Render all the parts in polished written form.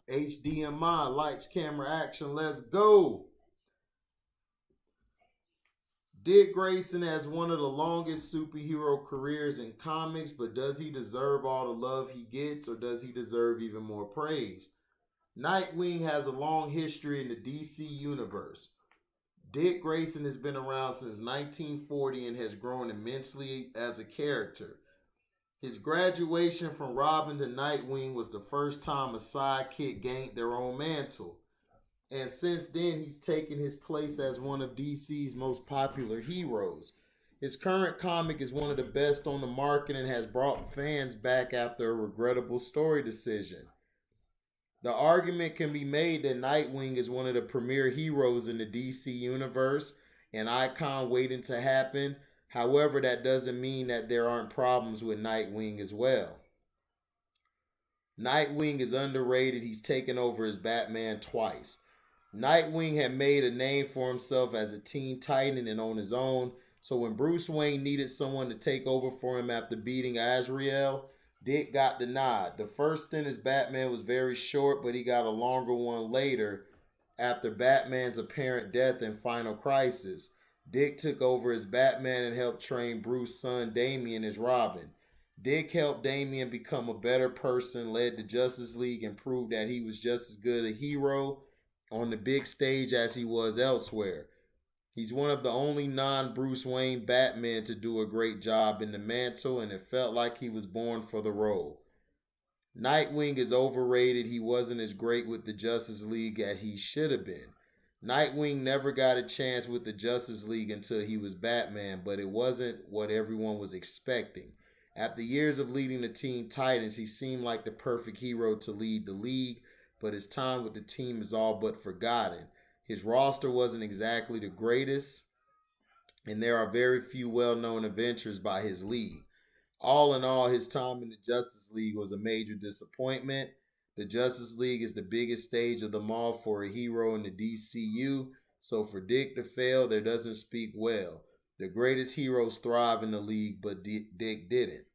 HDMI, lights, camera, action, let's go. Dick Grayson has one of the longest superhero careers in comics, but does he deserve all the love he gets, or does he deserve even more praise? Nightwing has a long history in the DC universe. Dick Grayson has been around since 1940 and has grown immensely as a character. His graduation from Robin to Nightwing was the first time a sidekick gained their own mantle. And since then, he's taken his place as one of DC's most popular heroes. His current comic is one of the best on the market and has brought fans back after a regrettable story decision. The argument can be made that Nightwing is one of the premier heroes in the DC universe, an icon waiting to happen. However, that doesn't mean that there aren't problems with Nightwing as well. Nightwing is underrated. He's taken over as Batman twice. Nightwing had made a name for himself as a teen titan and on his own, so when Bruce Wayne needed someone to take over for him after beating Azrael, Dick got the nod. The first stint as Batman was very short, but he got a longer one later after Batman's apparent death in Final Crisis. Dick took over as Batman and helped train Bruce's son Damian as Robin. Dick helped Damian become a better person, led the Justice League, and proved that he was just as good a hero on the big stage as he was elsewhere. He's one of the only non Bruce Wayne Batman to do a great job in the mantle, and it felt like he was born for the role. Nightwing is overrated. He wasn't as great with the Justice League as he should have been. Nightwing never got a chance with the Justice League until he was Batman, but it wasn't what everyone was expecting. After years of leading the Teen Titans, he seemed like the perfect hero to lead the league, but his time with the team is all but forgotten. His roster wasn't exactly the greatest, and there are very few well known adventures by his league. All in all, his time in the Justice League was a major disappointment. The Justice League is the biggest stage of them all for a hero in the DCU, so for Dick to fail, there doesn't speak well. The greatest heroes thrive in the league, but Dick didn't.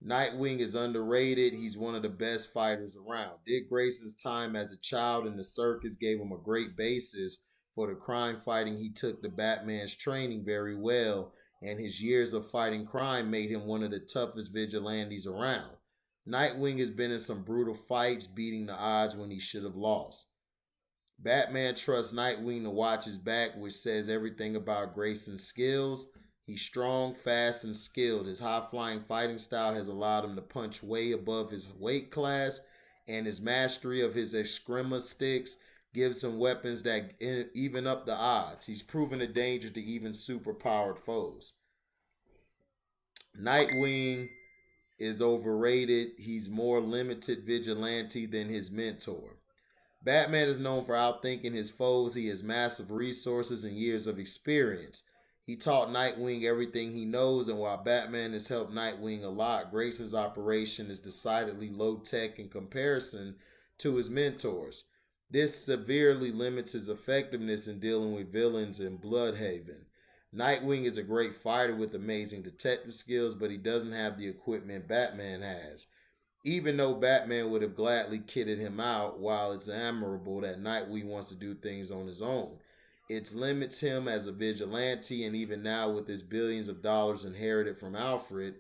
Nightwing is underrated. He's one of the best fighters around. Dick Grayson's time as a child in the circus gave him a great basis for the crime fighting he took to Batman's training very well, and his years of fighting crime made him one of the toughest vigilantes around. Nightwing has been in some brutal fights, beating the odds when he should have lost. Batman trusts Nightwing to watch his back, which says everything about Grayson's skills. He's strong, fast, and skilled. His high flying fighting style has allowed him to punch way above his weight class, and his mastery of his Eskrima sticks gives him weapons that even up the odds. He's proven a danger to even superpowered foes. Nightwing is overrated. He's more limited vigilante than his mentor. Batman is known for outthinking his foes. He has massive resources and years of experience. He taught Nightwing everything he knows, and while Batman has helped Nightwing a lot, Grayson's operation is decidedly low tech in comparison to his mentors. This severely limits his effectiveness in dealing with villains in Bloodhaven. Nightwing is a great fighter with amazing detective skills, but he doesn't have the equipment Batman has. Even though Batman would have gladly kitted him out, while it's admirable that Nightwing wants to do things on his own, it limits him as a vigilante, and even now, with his billions of dollars inherited from Alfred,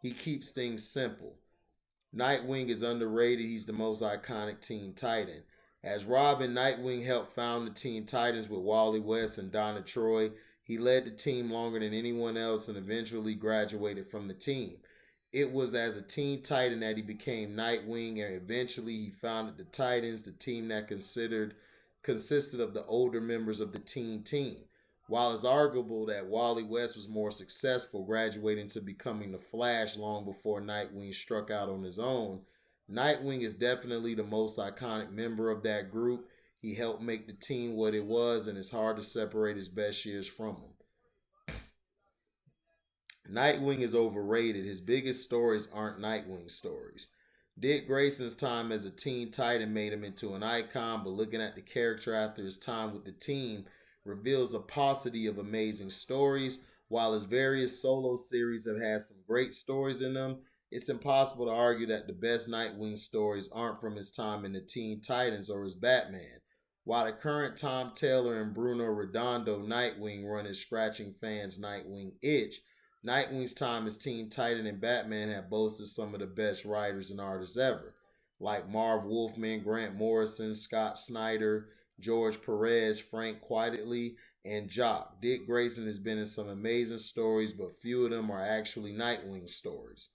he keeps things simple. Nightwing is underrated. He's the most iconic Teen Titan. As Robin, Nightwing helped found the Teen Titans with Wally West and Donna Troy. He led the team longer than anyone else and eventually graduated from the team. It was as a Teen Titan that he became Nightwing, and eventually he founded the Titans, the team that consisted of the older members of the teen team. While it's arguable that Wally West was more successful, graduating to becoming the Flash long before Nightwing struck out on his own, Nightwing is definitely the most iconic member of that group. He helped make the team what it was, and it's hard to separate his best years from him. Nightwing is overrated. His biggest stories aren't Nightwing stories. Dick Grayson's time as a teen titan made him into an icon, but looking at the character after his time with the team reveals a paucity of amazing stories. While his various solo series have had some great stories in them, it's impossible to argue that the best Nightwing stories aren't from his time in the Teen Titans or his Batman. While the current Tom Taylor and Bruno Redondo Nightwing run is scratching fans' Nightwing itch, Nightwing's time as Teen Titan and Batman have boasted some of the best writers and artists ever, like Marv Wolfman, Grant Morrison, Scott Snyder, George Perez, Frank Quitely, and Jock. Dick Grayson has been in some amazing stories, but few of them are actually Nightwing stories.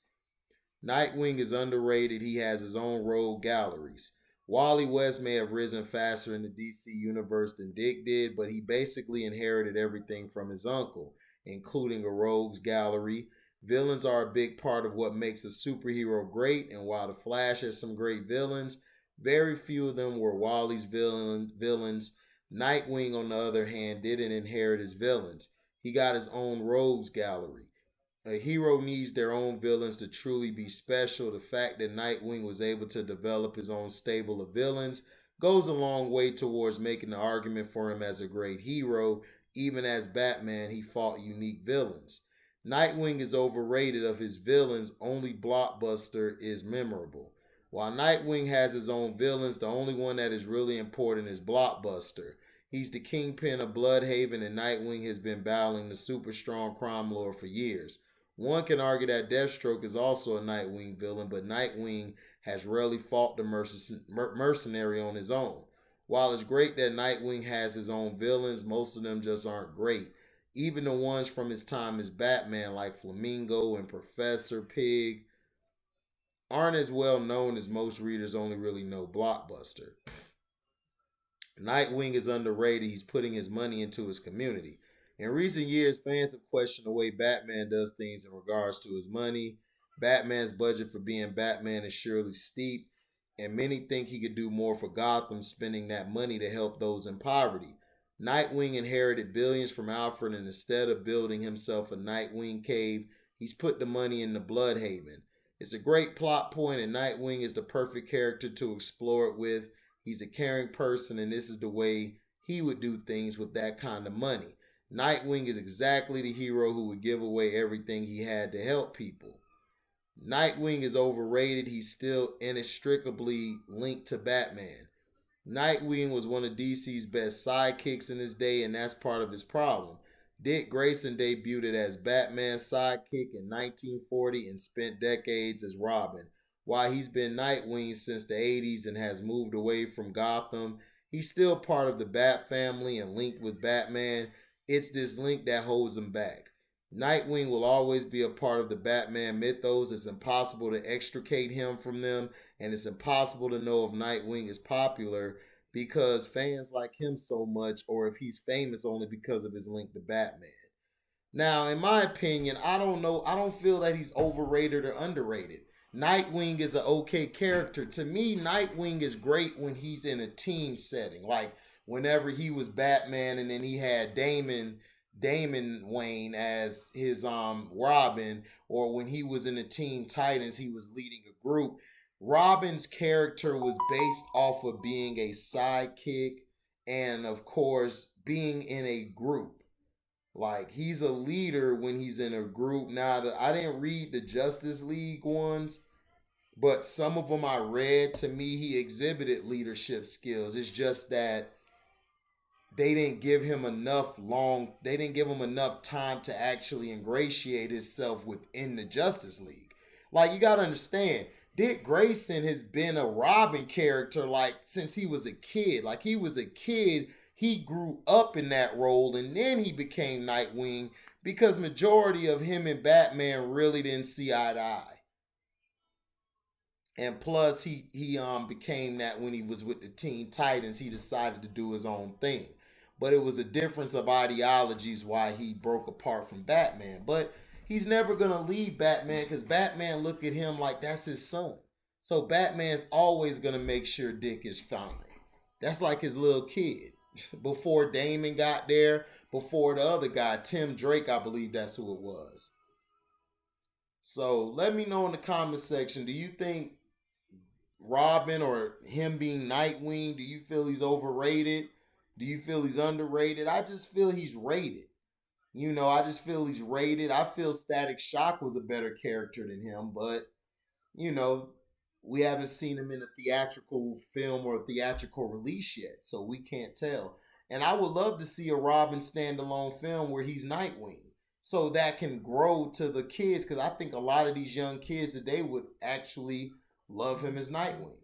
Nightwing is underrated. He has his own rogue galleries. Wally West may have risen faster in the DC universe than Dick did, but he basically inherited everything from his uncle, including a rogues gallery. Villains are a big part of what makes a superhero great, and while The Flash has some great villains, very few of them were Wally's villains. Nightwing, on the other hand, didn't inherit his villains. He got his own rogues gallery. A hero needs their own villains to truly be special. The fact that Nightwing was able to develop his own stable of villains goes a long way towards making the argument for him as a great hero. Even as Batman, he fought unique villains. Nightwing is overrated. Of his villains, only Blockbuster is memorable. While Nightwing has his own villains, the only one that is really important is Blockbuster. He's the kingpin of Bloodhaven, and Nightwing has been battling the super strong crime lord for years. One can argue that Deathstroke is also a Nightwing villain, but Nightwing has rarely fought the mercenary on his own. While it's great that Nightwing has his own villains, most of them just aren't great. Even the ones from his time as Batman, like Flamingo and Professor Pig, aren't as well known as most readers only really know Blockbuster. Nightwing is underrated. He's putting his money into his community. In recent years, fans have questioned the way Batman does things in regards to his money. Batman's budget for being Batman is surely steep, and many think he could do more for Gotham, spending that money to help those in poverty. Nightwing inherited billions from Alfred, and instead of building himself a Nightwing cave, he's put the money into Bloodhaven. It's a great plot point, and Nightwing is the perfect character to explore it with. He's a caring person, and this is the way he would do things with that kind of money. Nightwing is exactly the hero who would give away everything he had to help people. Nightwing is overrated. He's still inextricably linked to Batman. Nightwing was one of DC's best sidekicks in his day, and that's part of his problem. Dick Grayson debuted as Batman's sidekick in 1940 and spent decades as Robin. While he's been Nightwing since the 80s and has moved away from Gotham, he's still part of the Bat family and linked with Batman. It's this link that holds him back. Nightwing will always be a part of the Batman mythos. It's impossible to extricate him from them, and it's impossible to know if Nightwing is popular because fans like him so much, or if he's famous only because of his link to Batman. Now, in my opinion, I don't know. I don't feel that he's overrated or underrated. Nightwing is an okay character. To me, Nightwing is great when he's in a team setting. Like whenever he was Batman and then he had Damon Wayne as his Robin, or when he was in the Teen Titans, he was leading a group. Robin's character was based off of being a sidekick and of course being in a group. Like he's a leader when he's in a group. Now I didn't read the Justice League ones, but some of them I read. To me, he exhibited leadership skills. It's just that they didn't give him enough time to actually ingratiate himself within the Justice League. Like you gotta understand, Dick Grayson has been a Robin character like since he was a kid. Like he was a kid, he grew up in that role and then he became Nightwing because majority of him and Batman really didn't see eye to eye. And plus, he became that when he was with the Teen Titans. He decided to do his own thing, but it was a difference of ideologies why he broke apart from Batman. But he's never gonna leave Batman because Batman look at him like that's his son. So Batman's always gonna make sure Dick is fine. That's like his little kid. Before Damon got there, before the other guy, Tim Drake, I believe that's who it was. So let me know in the comment section. Do you think Robin or him being Nightwing, do you feel he's overrated? Do you feel he's underrated? I just feel he's rated. I just feel he's rated. I feel Static Shock was a better character than him, but you know, we haven't seen him in a theatrical film or a theatrical release yet, so we can't tell. And I would love to see a Robin standalone film where he's Nightwing, so that can grow to the kids, because I think a lot of these young kids today would actually love him as Nightwing.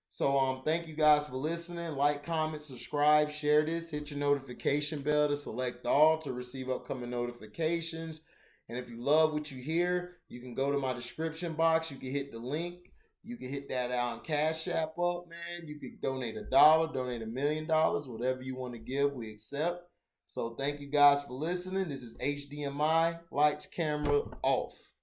So thank you guys for listening. Like, comment, subscribe, share this, hit your notification bell to select all to receive upcoming notifications. And if you love what you hear, you can go to my description box. You can hit the link. You can hit that on Cash App up, man. You can donate $1, donate $1,000,000, whatever you want to give, we accept. So thank you guys for listening. This is HDMI, lights, camera, off.